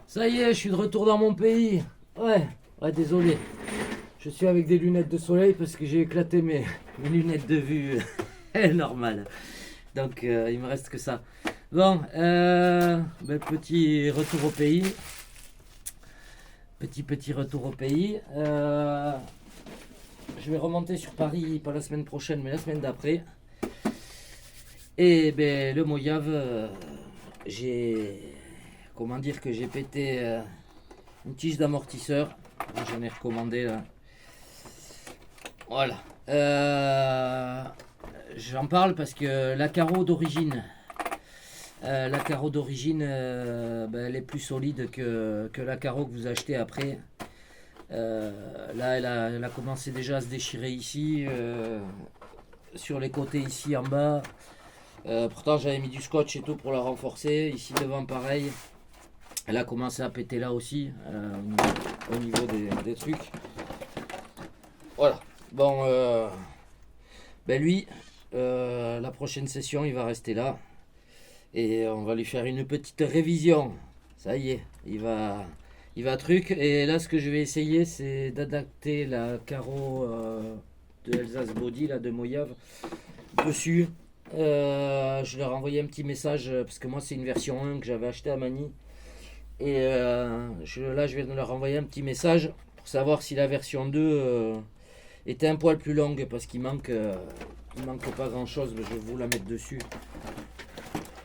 Ça y est, je suis de retour dans mon pays. Ouais, désolé. Je suis avec des lunettes de soleil parce que j'ai éclaté mes lunettes de vue normales. Donc il me reste que ça. Bon, petit retour au pays. Petit retour au pays. Je vais remonter sur Paris, pas la semaine prochaine, mais la semaine d'après. Et ben le Mojave, j'ai... Comment dire que j'ai pété une tige d'amortisseur. J'en ai recommandé là. Voilà. J'en parle parce que la carreau d'origine, elle est plus solide que la carreau que vous achetez après. Là, elle a commencé déjà à se déchirer ici, sur les côtés ici en bas. Pourtant, j'avais mis du scotch et tout pour la renforcer. Ici devant, pareil. Elle a commencé à péter là aussi, au niveau des trucs. Voilà. Bon, lui, la prochaine session, il va rester là. Et on va lui faire une petite révision. Ça y est, il va truc. Et là, ce que je vais essayer, c'est d'adapter la carreau de Elsace Body, là, de Mojave, dessus. Je leur ai envoyé un petit message, parce que moi, c'est une version 1 que j'avais acheté à Manille. Et là, je vais leur envoyer un petit message pour savoir si la version 2 était un poil plus longue, parce il manque pas grand chose. Je vais vous la mettre dessus.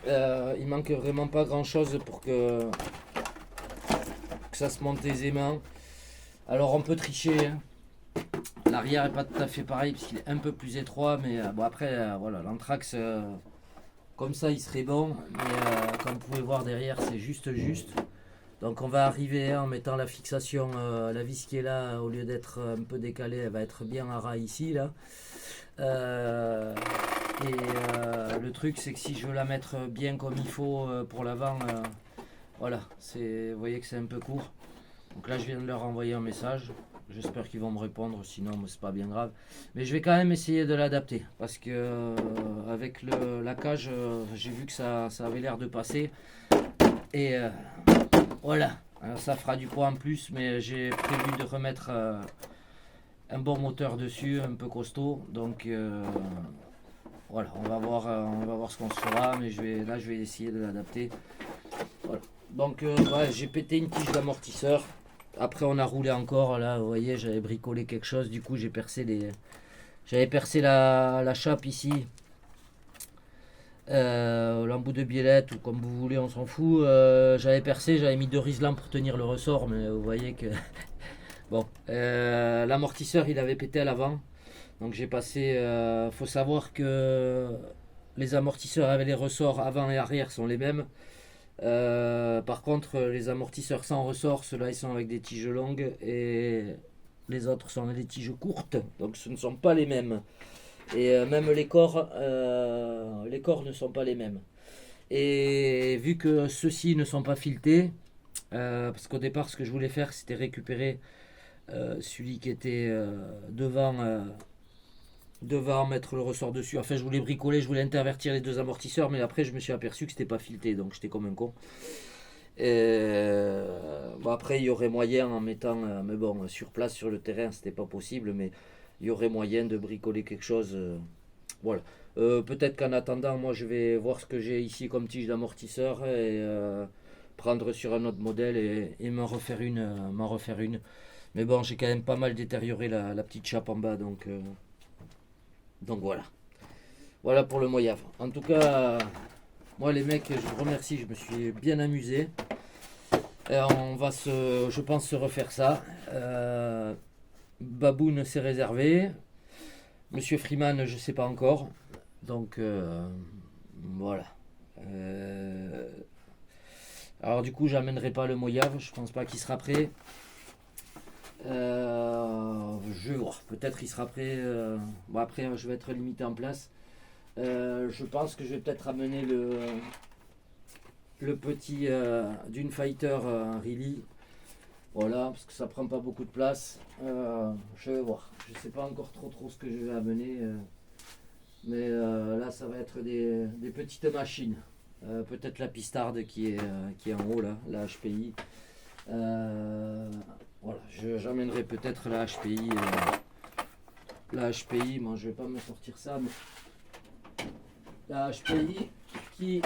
Il manque vraiment pas grand chose pour que ça se monte aisément. Alors on peut tricher, hein. L'arrière est pas tout à fait pareil parce qu'il est un peu plus étroit, mais bon après voilà, l'anthrax comme ça il serait bon, mais comme vous pouvez voir derrière c'est juste. Donc on va arriver en mettant la fixation, la vis qui est là, au lieu d'être un peu décalée, elle va être bien à ras ici là. Euh, le truc c'est que si je veux la mettre bien comme il faut pour l'avant, voilà, vous voyez que c'est un peu court. Donc là je viens de leur envoyer un message. J'espère qu'ils vont me répondre, sinon c'est pas bien grave. Mais je vais quand même essayer de l'adapter. Parce que avec la cage, j'ai vu que ça avait l'air de passer. Et voilà. Alors ça fera du poids en plus, mais j'ai prévu de remettre un bon moteur dessus, un peu costaud. Donc voilà, on va voir ce qu'on se fera. Mais je vais essayer de l'adapter. Voilà. Donc ouais, j'ai pété une tige d'amortisseur. Après on a roulé encore, là vous voyez j'avais bricolé quelque chose, du coup j'avais percé la chape ici, l'embout de biellette ou comme vous voulez on s'en fout, j'avais percé, j'avais mis deux riselants pour tenir le ressort, mais vous voyez que bon, l'amortisseur il avait pété à l'avant, donc j'ai passé, faut savoir que les amortisseurs avec les ressorts avant et arrière sont les mêmes. Par contre, les amortisseurs sans ressort, ceux-là ils sont avec des tiges longues et les autres sont avec des tiges courtes, donc ce ne sont pas les mêmes. Et même les corps ne sont pas les mêmes. Et vu que ceux-ci ne sont pas filetés, parce qu'au départ ce que je voulais faire c'était récupérer celui qui était devant mettre le ressort dessus. Enfin, je voulais bricoler, je voulais intervertir les deux amortisseurs, mais après, je me suis aperçu que c'était pas fileté, donc j'étais comme un con. Bon, après, il y aurait moyen en mettant, mais bon, sur place, sur le terrain, c'était pas possible, mais il y aurait moyen de bricoler quelque chose. Voilà. Peut-être qu'en attendant, moi, je vais voir ce que j'ai ici comme tige d'amortisseur et prendre sur un autre modèle et m'en refaire une. Mais bon, j'ai quand même pas mal détérioré la petite chape en bas, donc voilà. Voilà pour le Mojave. En tout cas, moi les mecs, je vous remercie, je me suis bien amusé. On va je pense se refaire ça. Baboun s'est réservé. Monsieur Freeman, je sais pas encore. Donc voilà. Euh, alors du coup, j'amènerai pas le Mojave. Je pense pas qu'il sera prêt. Je vais voir. Peut-être il sera prêt. Bon après, je vais être limité en place. Je pense que je vais peut-être amener le petit Dune Fighter Really. Voilà, parce que ça prend pas beaucoup de place. Je vais voir. Je sais pas encore trop ce que je vais amener. Mais là, ça va être des petites machines. Peut-être la pistarde qui est en haut, là, la HPI. Voilà, j'emmènerai peut-être la HPI. La HPI, moi je vais pas me sortir ça, mais la HPI qui,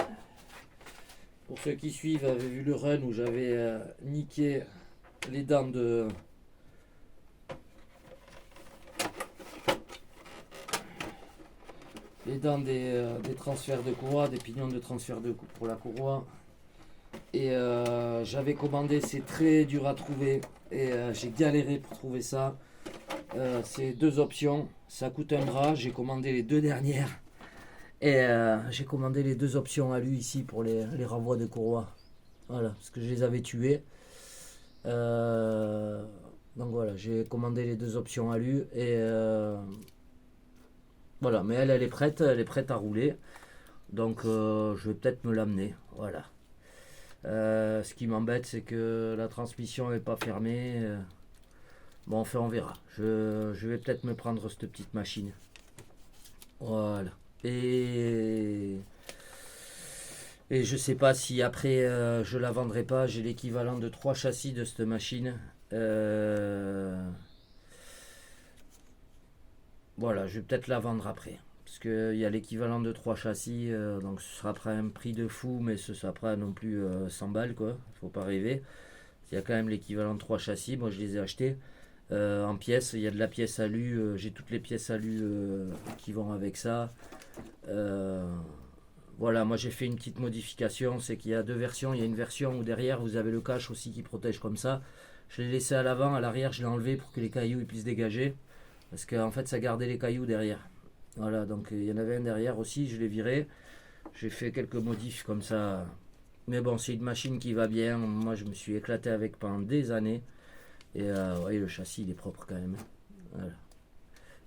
pour ceux qui suivent, avait vu le run où j'avais niqué les dents des transferts de courroie, des pignons de transfert pour la courroie. Et j'avais commandé, c'est très dur à trouver. Et j'ai galéré pour trouver ça. C'est 2 options, ça coûte un bras. J'ai commandé les 2 dernières. Et j'ai commandé les 2 options à lui ici pour les renvois de courroie. Voilà, parce que je les avais tués. Donc voilà, j'ai commandé les 2 options à lui. Et voilà, mais elle est prête à rouler. Donc je vais peut-être me l'amener. Voilà. Ce qui m'embête, c'est que la transmission n'est pas fermée. Bon, enfin, on verra. Je vais peut-être me prendre cette petite machine. Voilà. Et je sais pas si après je la vendrai pas. J'ai l'équivalent de 3 châssis de cette machine. Voilà, je vais peut-être la vendre après. Parce qu'il y a l'équivalent de 3 châssis. Donc ce sera pas un prix de fou, mais ce sera pas non plus 100 balles, quoi. Faut pas rêver. Il y a quand même l'équivalent de 3 châssis. Moi, je les ai achetés en pièces. Il y a de la pièce alu. J'ai toutes les pièces alu qui vont avec ça. Voilà, moi j'ai fait une petite modification. C'est qu'il y a 2 versions. Il y a une version où derrière vous avez le cache aussi qui protège comme ça. Je l'ai laissé à l'avant. À l'arrière, je l'ai enlevé pour que les cailloux ils puissent dégager. Parce qu'en fait, ça gardait les cailloux derrière. Voilà, donc il y en avait un derrière aussi. Je l'ai viré. J'ai fait quelques modifs comme ça. Mais bon, c'est une machine qui va bien. Moi, je me suis éclaté avec pendant des années. Et ouais, le châssis, il est propre quand même. Voilà.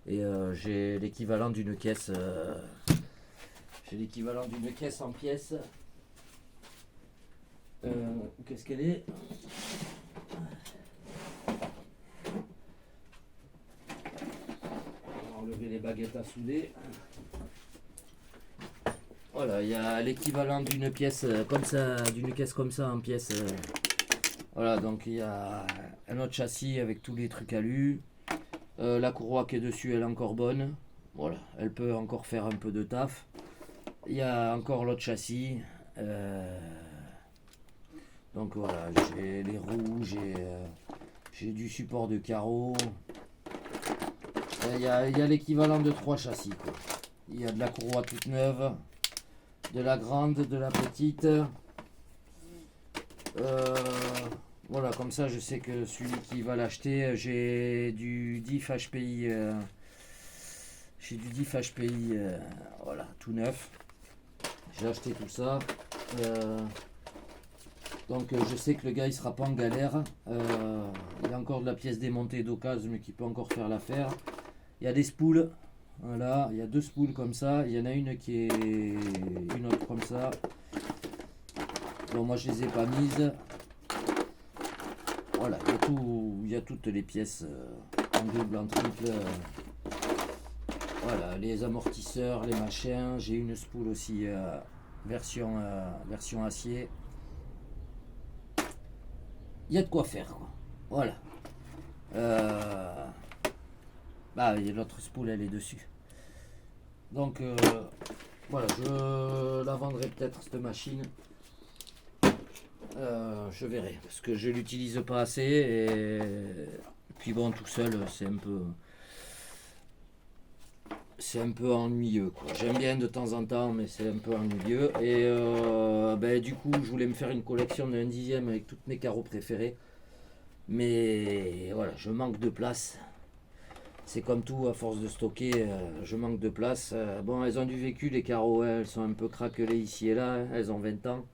Et j'ai l'équivalent d'une caisse. J'ai l'équivalent d'une caisse en pièces. Qu'est-ce qu'elle est? On va enlever les baguettes à souder. Voilà, il y a l'équivalent d'une pièce comme ça, d'une caisse comme ça en pièces. Voilà, donc il y a un autre châssis avec tous les trucs alu. La courroie qui est dessus, elle est encore bonne. Voilà, elle peut encore faire un peu de taf. Il y a encore l'autre châssis. Donc voilà, j'ai les roues, j'ai du support de carreaux. Il y a l'équivalent de 3 châssis, quoi. Il y a de la courroie toute neuve, de la grande, de la petite. Voilà, comme ça je sais que celui qui va l'acheter, j'ai du diff HPI. J'ai du diff HPI, voilà, tout neuf. J'ai acheté tout ça. Donc je sais que le gars il sera pas en galère. Il y a encore de la pièce démontée d'occasion mais qui peut encore faire l'affaire. Il y a des spools. Voilà, il y a 2 spools comme ça. Il y en a une qui est une autre comme ça. Bon, moi je les ai pas mises. Voilà, il y a toutes les pièces en double, en triple. Voilà, les amortisseurs, les machins. J'ai une spool aussi version acier. Il y a de quoi faire, quoi. Voilà. Bah, l'autre spool, elle est dessus. Donc, voilà, je la vendrai peut-être, cette machine. Je verrai, parce que je l'utilise pas assez. Et puis bon, tout seul, c'est un peu ennuyeux, quoi. J'aime bien de temps en temps, mais c'est un peu ennuyeux. Et du coup, je voulais me faire une collection d'un 10e avec toutes mes carreaux préférés. Mais voilà, je manque de place. C'est comme tout, à force de stocker, je manque de place. Bon, elles ont du vécu, les carreaux, hein, elles sont un peu craquelées ici et là. Hein, elles ont 20 ans.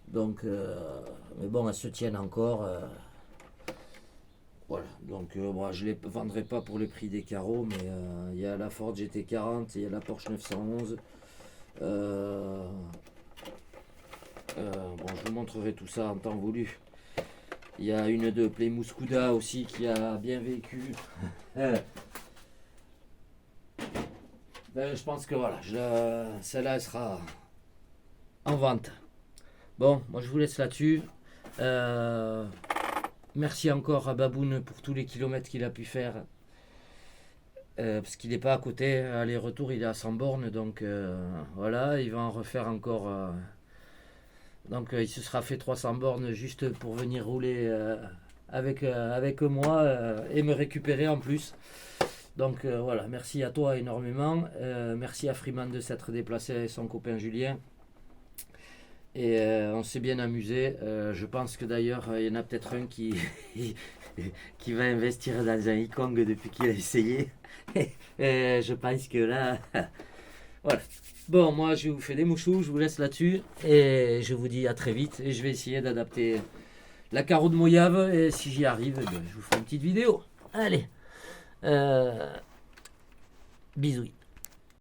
Donc, mais bon, elles se tiennent encore. Voilà, donc bon, je ne les vendrai pas pour le prix des carreaux, mais il y a la Ford GT40 et il y a la Porsche 911. Bon, je vous montrerai tout ça en temps voulu. Il y a une de Plymouth Cuda aussi qui a bien vécu. Je pense que voilà, celle-là elle sera en vente. Bon, moi je vous laisse là-dessus. Merci encore à Baboun pour tous les kilomètres qu'il a pu faire. Parce qu'il n'est pas à côté, aller-retour il est à 100 bornes, donc voilà, il va en refaire encore. Donc il se sera fait 300 bornes juste pour venir rouler avec moi et me récupérer en plus. Donc voilà, merci à toi énormément. Merci à Freeman de s'être déplacé avec son copain Julien. Et on s'est bien amusé. Je pense que d'ailleurs, il y en a peut-être un qui, qui va investir dans un Ikong depuis qu'il a essayé. Je pense que là, voilà. Bon, moi je vous fais des mouchous, je vous laisse là-dessus. Et je vous dis à très vite. Et je vais essayer d'adapter la carreau de Mojave. Et si j'y arrive, je vous ferai une petite vidéo. Allez. Bisous.